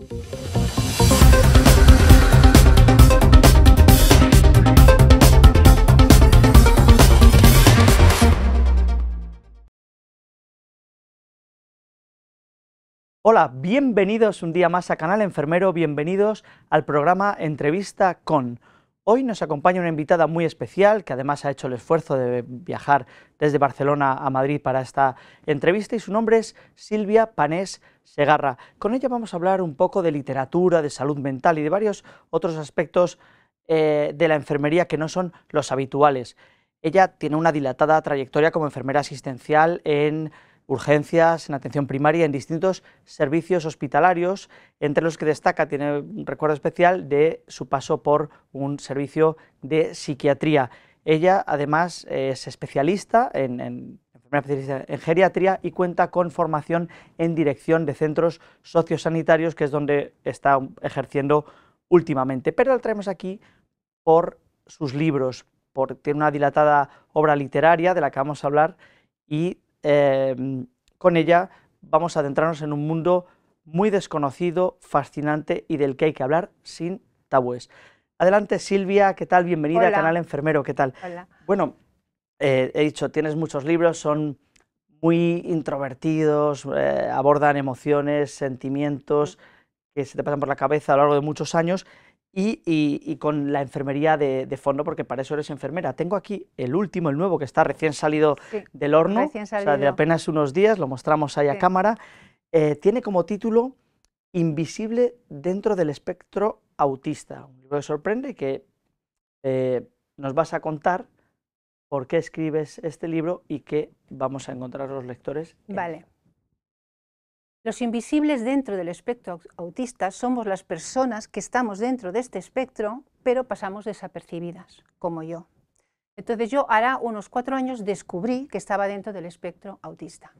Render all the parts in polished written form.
Hola, bienvenidos un día más a Canal Enfermero, bienvenidos al programa Entrevista con. Hoy nos acompaña una invitada muy especial, que además ha hecho el esfuerzo de viajar desde Barcelona a Madrid para esta entrevista, y su nombre es Silvia Panés Segarra. Con ella vamos a hablar un poco de literatura, de salud mental y de varios otros aspectos de la enfermería que no son los habituales. Ella tiene una dilatada trayectoria como enfermera asistencial en urgencias, en atención primaria, en distintos servicios hospitalarios, entre los que destaca, tiene un recuerdo especial de su paso por un servicio de psiquiatría. Ella además es especialista en geriatría y cuenta con formación en dirección de centros sociosanitarios, que es donde está ejerciendo últimamente, pero la traemos aquí por sus libros, tiene una dilatada obra literaria de la que vamos a hablar y con ella vamos a adentrarnos en un mundo muy desconocido, fascinante y del que hay que hablar sin tabúes. Adelante, Silvia, ¿qué tal? Bienvenida a Canal Enfermero, ¿qué tal? Hola. Bueno, he dicho, tienes muchos libros, son muy introvertidos, abordan emociones, sentimientos que se te pasan por la cabeza a lo largo de muchos años y con la enfermería de fondo, porque para eso eres enfermera. Tengo aquí el último, el nuevo, que está recién salido del horno, recién salido. O sea, de apenas unos días, lo mostramos ahí a cámara. Tiene como título Invisible dentro del espectro autista, un libro que sorprende y que nos vas a contar por qué escribes este libro y qué vamos a encontrar los lectores. Vale. Los invisibles dentro del espectro autista somos las personas que estamos dentro de este espectro, pero pasamos desapercibidas, como yo. Entonces yo hará unos 4 años descubrí que estaba dentro del espectro autista.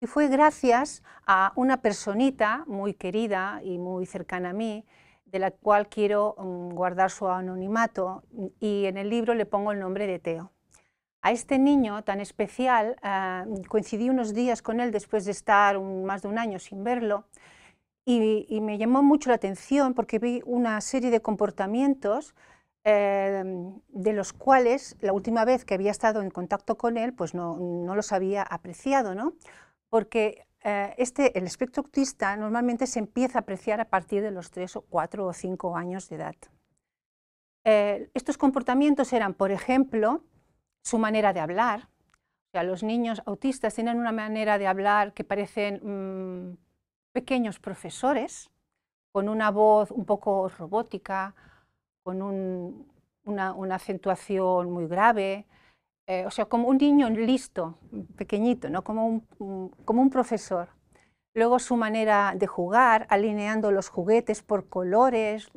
Y fue gracias a una personita muy querida y muy cercana a mí, de la cual quiero guardar su anonimato, y en el libro le pongo el nombre de Teo. A este niño tan especial coincidí unos días con él después de estar más de un año sin verlo y me llamó mucho la atención porque vi una serie de comportamientos de los cuales la última vez que había estado en contacto con él pues no los había apreciado, ¿no? Porque el espectro autista normalmente se empieza a apreciar a partir de los 3 o 4 o 5 años de edad. Estos comportamientos eran, por ejemplo, su manera de hablar. O sea, los niños autistas tienen una manera de hablar que parecen pequeños profesores, con una voz un poco robótica, con una acentuación muy grave, o sea, como un niño listo, pequeñito, ¿no? como un profesor. Luego su manera de jugar, alineando los juguetes por colores,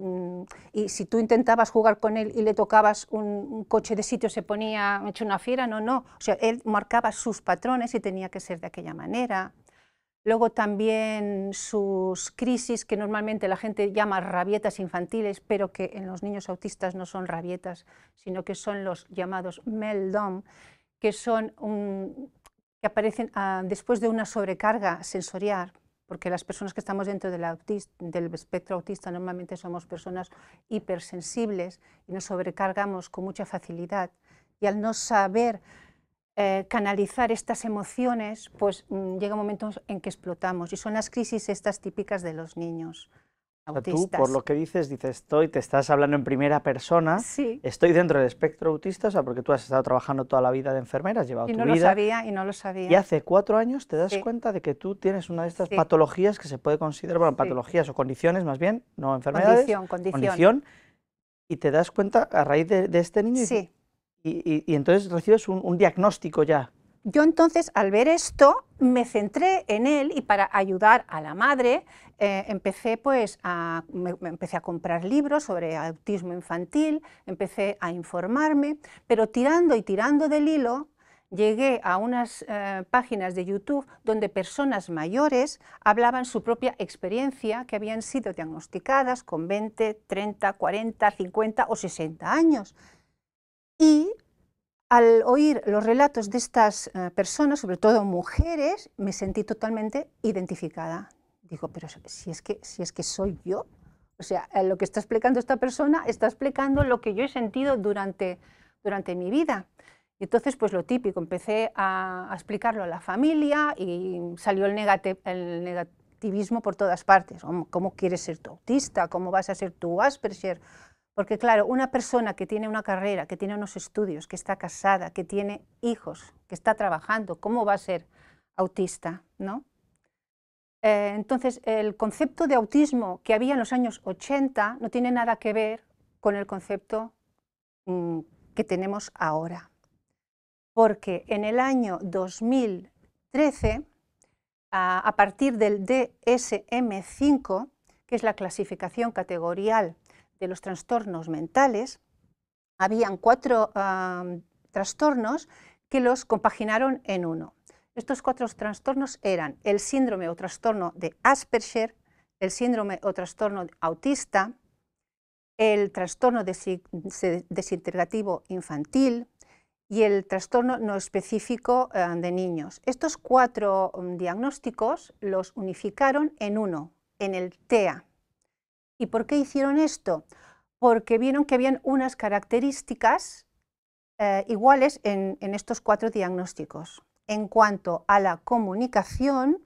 y si tú intentabas jugar con él y le tocabas un coche de sitio se ponía hecho una fiera, no. O sea, él marcaba sus patrones y tenía que ser de aquella manera. Luego también sus crisis, que normalmente la gente llama rabietas infantiles, pero que en los niños autistas no son rabietas, sino que son los llamados meltdown, que son que aparecen después de una sobrecarga sensorial, porque las personas que estamos dentro del espectro autista normalmente somos personas hipersensibles y nos sobrecargamos con mucha facilidad, y al no saber canalizar estas emociones, pues llega un momento en que explotamos, y son las crisis estas típicas de los niños autistas. Tú, por lo que dices, te estás hablando en primera persona. Sí. Estoy dentro del espectro autista, o sea, porque tú has estado trabajando toda la vida de enfermera, has llevado tu vida. Y no lo sabía. Y hace 4 años te das cuenta de que tú tienes una de estas patologías que se puede considerar, bueno, patologías o condiciones más bien, no enfermedades. Condición. Y te das cuenta a raíz de este niño. Sí. Y entonces recibes un diagnóstico ya. Yo entonces, al ver esto, me centré en él, y para ayudar a la madre empecé a comprar libros sobre autismo infantil, empecé a informarme, pero tirando y tirando del hilo llegué a unas páginas de YouTube donde personas mayores hablaban su propia experiencia, que habían sido diagnosticadas con 20, 30, 40, 50 o 60 años. Y al oír los relatos de estas personas, sobre todo mujeres, me sentí totalmente identificada. digo, pero si es que soy yo. O sea, lo que está explicando esta persona está explicando lo que yo he sentido durante mi vida. Y entonces, pues lo típico, empecé a explicarlo a la familia y salió el negativismo por todas partes. ¿Cómo quieres ser tú autista? ¿Cómo vas a ser tú Asperger? Porque claro, una persona que tiene una carrera, que tiene unos estudios, que está casada, que tiene hijos, que está trabajando, ¿cómo va a ser autista, ¿no? Entonces, el concepto de autismo que había en los años 80 no tiene nada que ver con el concepto que tenemos ahora. Porque en el año 2013, a partir del DSM-5, que es la clasificación categorial de los trastornos mentales, habían 4 trastornos que los compaginaron en uno. Estos 4 trastornos eran el síndrome o trastorno de Asperger, el síndrome o trastorno autista, el trastorno desintegrativo infantil y el trastorno no específico de niños. Estos 4 diagnósticos los unificaron en uno, en el TEA. ¿Y por qué hicieron esto? Porque vieron que habían unas características iguales en estos 4 diagnósticos, en cuanto a la comunicación,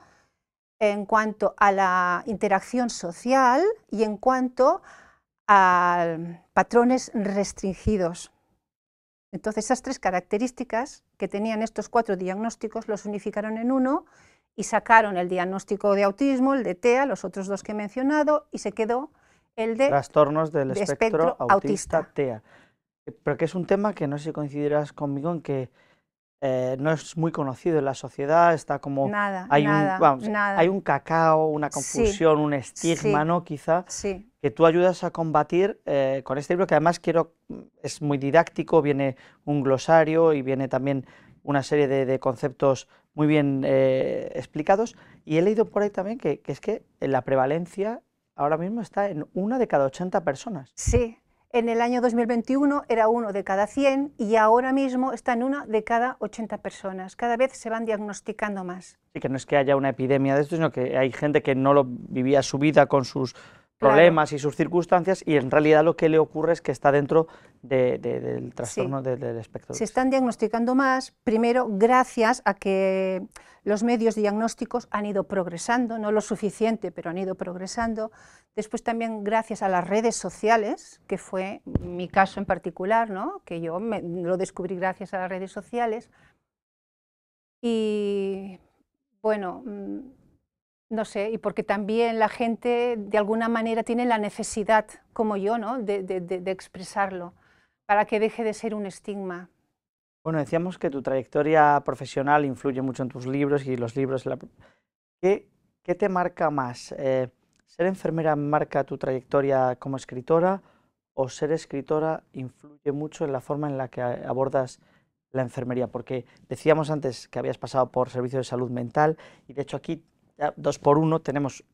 en cuanto a la interacción social y en cuanto a patrones restringidos. Entonces, esas 3 características que tenían estos 4 diagnósticos los unificaron en uno y sacaron el diagnóstico de autismo, el de TEA, los otros 2 que he mencionado, y se quedó el de trastornos del espectro autista, autista. TEA. Pero que es un tema que no sé si coincidirás conmigo en que no es muy conocido en la sociedad, está como... Nada. Hay un cacao, una confusión, un estigma, ¿no? Quizá, que tú ayudas a combatir con este libro, que además es muy didáctico, viene un glosario y viene también una serie de conceptos muy bien explicados, y he leído por ahí también que es que la prevalencia ahora mismo está en 1 de cada 80 personas. Sí. En el año 2021 era 1 de cada 100 y ahora mismo está en 1 de cada 80 personas. Cada vez se van diagnosticando más. Sí, que no es que haya una epidemia de esto, sino que hay gente que no lo vivía su vida con sus problemas y sus circunstancias, y en realidad lo que le ocurre es que está dentro del trastorno del espectro. Se están diagnosticando más, primero gracias a que los medios diagnósticos han ido progresando, no lo suficiente, pero han ido progresando. Después también gracias a las redes sociales, que fue mi caso en particular, ¿no? Que yo lo descubrí gracias a las redes sociales. Y bueno, no sé, y porque también la gente de alguna manera tiene la necesidad, como yo, ¿no? de expresarlo, para que deje de ser un estigma. Bueno, decíamos que tu trayectoria profesional influye mucho en tus libros y los libros. ¿Qué te marca más? ¿Ser enfermera marca tu trayectoria como escritora, o ser escritora influye mucho en la forma en la que abordas la enfermería? Porque decíamos antes que habías pasado por servicio de salud mental, y de hecho aquí, ya 2 por 1, tenemos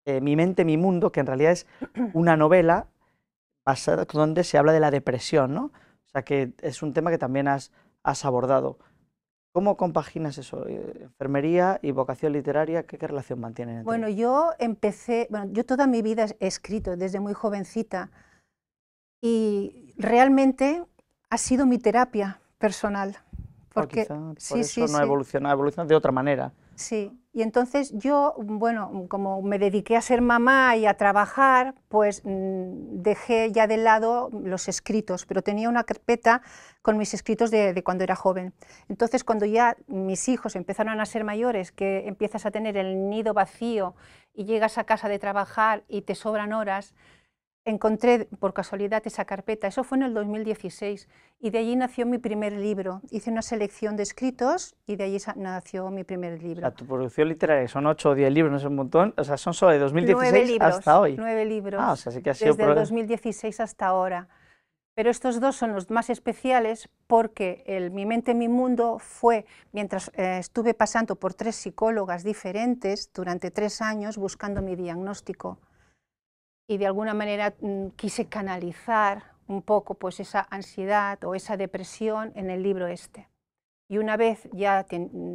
Mi mente, mi mundo, que en realidad es una novela basada, donde se habla de la depresión, ¿no? O sea, que es un tema que también has abordado. ¿Cómo compaginas eso, enfermería y vocación literaria? ¿Qué relación mantienen entre Bueno, ellos? yo toda mi vida he escrito, desde muy jovencita, y realmente ha sido mi terapia personal. Porque, Quizá por eso no ha evolucionado de otra manera. Sí, y entonces yo, bueno, como me dediqué a ser mamá y a trabajar, pues dejé ya de lado los escritos, pero tenía una carpeta con mis escritos de cuando era joven. Entonces, cuando ya mis hijos empezaron a ser mayores, que empiezas a tener el nido vacío y llegas a casa de trabajar y te sobran horas, encontré por casualidad esa carpeta. Eso fue en el 2016 y de allí nació mi primer libro. Hice una selección de escritos y de allí nació mi primer libro. O sea, tu producción literaria son 8 o 10 libros, no es un montón, o sea, son solo de 2016 hasta hoy. 9 libros, o sea, sí que ha sido desde el 2016 hasta ahora. Pero estos 2 son los más especiales porque Mi mente, mi mundo fue mientras estuve pasando por 3 psicólogas diferentes durante 3 años buscando mi diagnóstico. Y de alguna manera quise canalizar un poco pues esa ansiedad o esa depresión en el libro este. Y una vez ya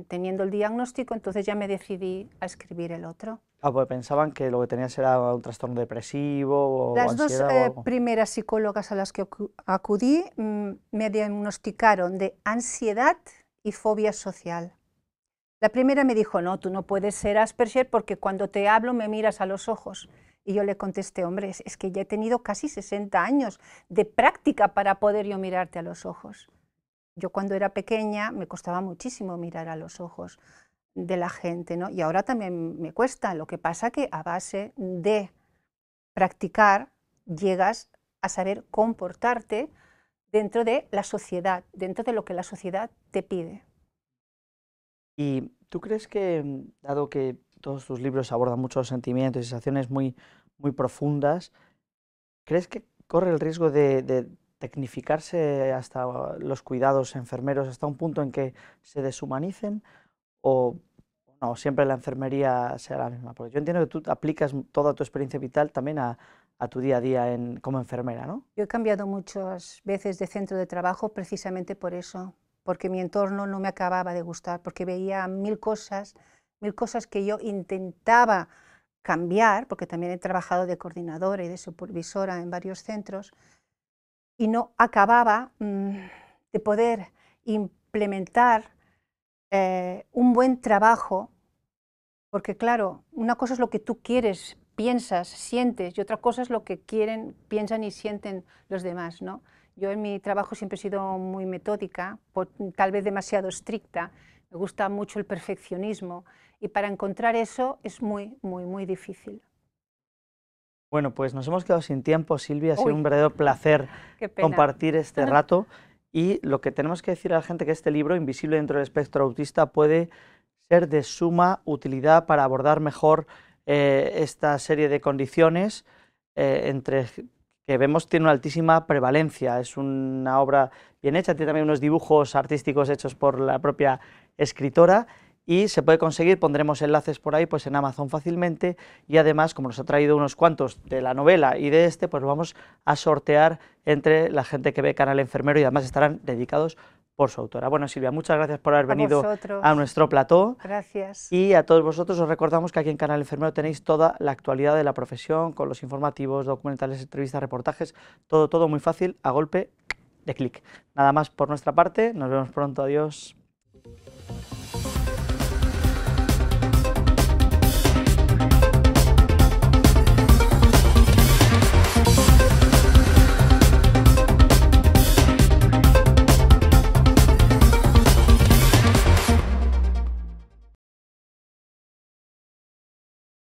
teniendo el diagnóstico, entonces ya me decidí a escribir el otro. Ah, pues pensaban que lo que tenías era un trastorno depresivo o Las dos ansiedad o algo. primeras psicólogas a las que acudí me diagnosticaron de ansiedad y fobia social. La primera me dijo, no, tú no puedes ser Asperger porque cuando te hablo me miras a los ojos. Y yo le contesté, hombre, es que ya he tenido casi 60 años de práctica para poder yo mirarte a los ojos. Yo cuando era pequeña me costaba muchísimo mirar a los ojos de la gente, ¿no? Y ahora también me cuesta, lo que pasa que a base de practicar llegas a saber comportarte dentro de la sociedad, dentro de lo que la sociedad te pide. ¿Y tú crees que, dado que todos tus libros abordan muchos sentimientos y sensaciones muy profundas, crees que corre el riesgo de tecnificarse hasta los cuidados enfermeros hasta un punto en que se deshumanicen o no, siempre la enfermería sea la misma? Porque yo entiendo que tú aplicas toda tu experiencia vital también a tu día a día como enfermera, ¿no? Yo he cambiado muchas veces de centro de trabajo precisamente por eso, porque mi entorno no me acababa de gustar, porque veía mil cosas que yo intentaba cambiar, porque también he trabajado de coordinadora y de supervisora en varios centros, y no acababa de poder implementar un buen trabajo, porque claro, una cosa es lo que tú quieres, piensas, sientes, y otra cosa es lo que quieren, piensan y sienten los demás, ¿no? Yo en mi trabajo siempre he sido muy metódica, tal vez demasiado estricta, me gusta mucho el perfeccionismo, y para encontrar eso es muy difícil. Bueno, pues nos hemos quedado sin tiempo, Silvia, ha sido Uy, un verdadero placer qué pena. compartir este rato y lo que tenemos que decir a la gente que este libro, Invisible dentro del espectro autista, puede ser de suma utilidad para abordar mejor esta serie de condiciones que vemos tiene una altísima prevalencia. Es una obra bien hecha, tiene también unos dibujos artísticos hechos por la propia escritora y se puede conseguir, pondremos enlaces por ahí, pues en Amazon fácilmente, y además, como nos ha traído unos cuantos de la novela y de este, pues lo vamos a sortear entre la gente que ve Canal Enfermero y además estarán dedicados por su autora. Bueno, Silvia, muchas gracias por haber A venido vosotros, a nuestro plató gracias. y a todos vosotros os recordamos que aquí en Canal Enfermero tenéis toda la actualidad de la profesión, con los informativos, documentales, entrevistas, reportajes, todo muy fácil, a golpe de clic. Nada más por nuestra parte, nos vemos pronto, adiós.